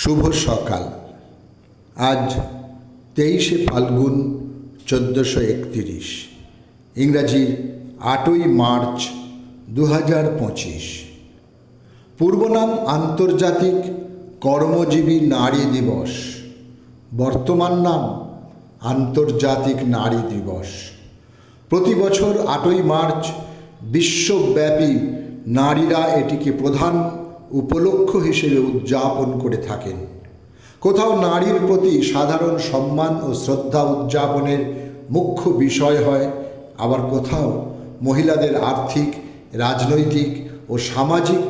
শুভ সকাল। আজ 23শে ফাল্গুন 1431, ইংরাজির 8ই মার্চ 2025। পূর্বনাম আন্তর্জাতিক কর্মজীবী নারী দিবস, বর্তমান নাম আন্তর্জাতিক নারী দিবস। প্রতি বছর 8ই মার্চ বিশ্বব্যাপী নারীরা এটিকে প্রধান উপলক্ষ হিসেবে উদযাপন করে থাকেন। কোথাও নারীর প্রতি সাধারণ সম্মান ও শ্রদ্ধা উদযাপনের মুখ্য বিষয় হয়, আবার কোথাও মহিলাদের আর্থিক, রাজনৈতিক ও সামাজিক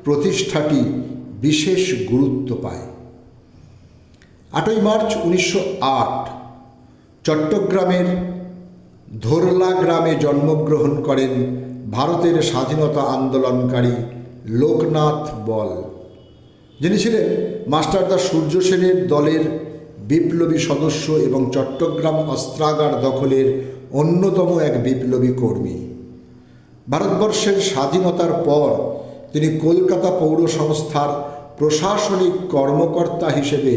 প্রতিষ্ঠাটি বিশেষ গুরুত্ব পায়। 8ই মার্চ 1908 চট্টগ্রামের ধোরলা গ্রামে জন্মগ্রহণ করেন ভারতের স্বাধীনতা আন্দোলনকারী লোকনাথ বল, যিনি ছিলেন মাস্টারদা সূর্য সেনের দলের বিপ্লবী সদস্য এবং চট্টগ্রাম অস্ত্রাগার দখলের অন্যতম এক বিপ্লবী কর্মী। ভারতবর্ষের স্বাধীনতার পর তিনি কলকাতা পৌর সংস্থার প্রশাসনিক কর্মকর্তা হিসেবে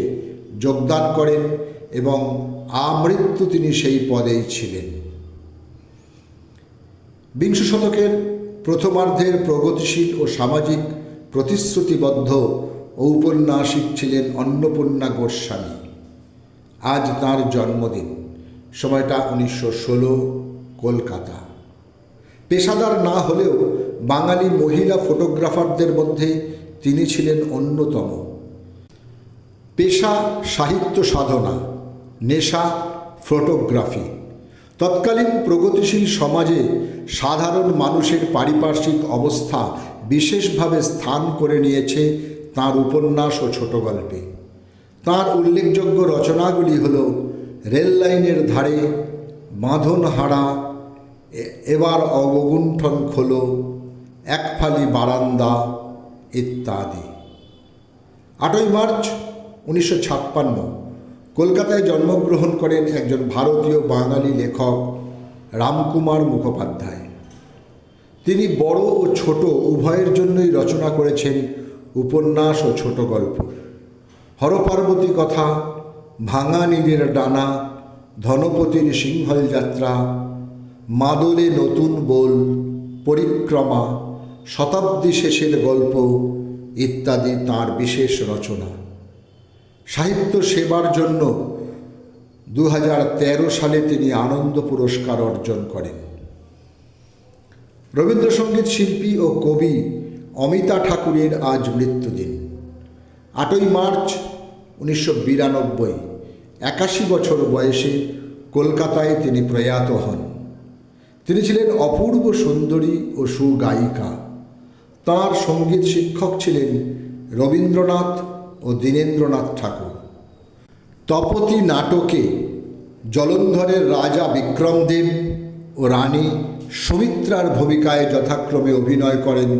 যোগদান করেন এবং আমৃত্যু তিনি সেই পদেই ছিলেন। বিংশ শতকের প্রথমার্ধের প্রগতিশীল ও সামাজিক প্রতিশ্রুতিবদ্ধ ঔপন্যাসিক ছিলেন অন্নপূর্ণা গোস্বামী। আজ তাঁর জন্মদিন, সময়টা 1916, কলকাতা। পেশাদার না হলেও বাঙালি মহিলা ফটোগ্রাফারদের মধ্যে তিনি ছিলেন অন্যতম। পেশা সাহিত্য সাধনা, নেশা ফটোগ্রাফি। তৎকালীন প্রগতিশীল সমাজে সাধারণ মানুষের পারিপার্শ্বিক অবস্থা বিশেষভাবে স্থান করে নিয়েছে তাঁর উপন্যাস ও ছোট গল্পে। তাঁর উল্লেখযোগ্য রচনাগুলি হল রেল লাইনের ধারে, বাঁধনহারা, এবার অবগুণ্ঠন খোলো, একফালি বারান্দা ইত্যাদি। 8ই মার্চ 1956 কলকাতায় জন্মগ্রহণ করেন একজন ভারতীয় বাঙালি লেখক রামকুমার মুখোপাধ্যায়। তিনি বড় ও ছোট উভয়ের জন্যই রচনা করেছেন উপন্যাস ও ছোট গল্প। হরপার্বতী কথা, ভাঙা নীরের ডানা, ধনপতির সিংহল যাত্রা, মাদলে নতুন বোল, পরিক্রমা, শতাব্দী শেষের গল্প ইত্যাদি তাঁর বিশেষ রচনা। সাহিত্য সেবার জন্য 2013 সালে তিনি আনন্দ পুরস্কার অর্জন করেন। রবীন্দ্রসঙ্গীত শিল্পী ও কবি অমিতা ঠাকুরের আজ মৃত্যুদিন। 8ই মার্চ 1992 81 বছর বয়সে কলকাতায় তিনি প্রয়াত হন। তিনি ছিলেন অপূর্ব সুন্দরী ও সুগায়িকা। তাঁর সঙ্গীত শিক্ষক ছিলেন রবীন্দ্রনাথ ও দীনেন্দ্রনাথ ঠাকুর। তপতী নাটকে জলন্ধরের রাজা বিক্রমদেব ও রানী সুমিত্রার ভূমিকায় যথাক্রমে অভিনয় করেন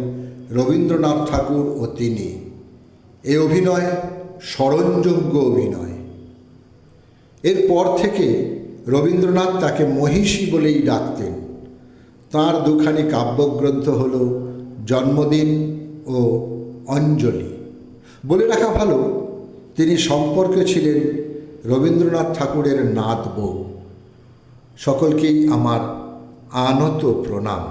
রবীন্দ্রনাথ ঠাকুর ও তিনি। এ অভিনয় স্মরণযোগ্য অভিনয়। এরপর থেকে রবীন্দ্রনাথ তাকে মহিষী বলেই ডাকতেন। তাঁর দুখানি কাব্যগ্রন্থ হল জন্মদিন ও অঞ্জলি। বলে রাখা ভালো, তিনি সম্পর্কে ছিলেন রবীন্দ্রনাথ ঠাকুরের নাত বউ। সকলকেই আমার আনত প্রণাম।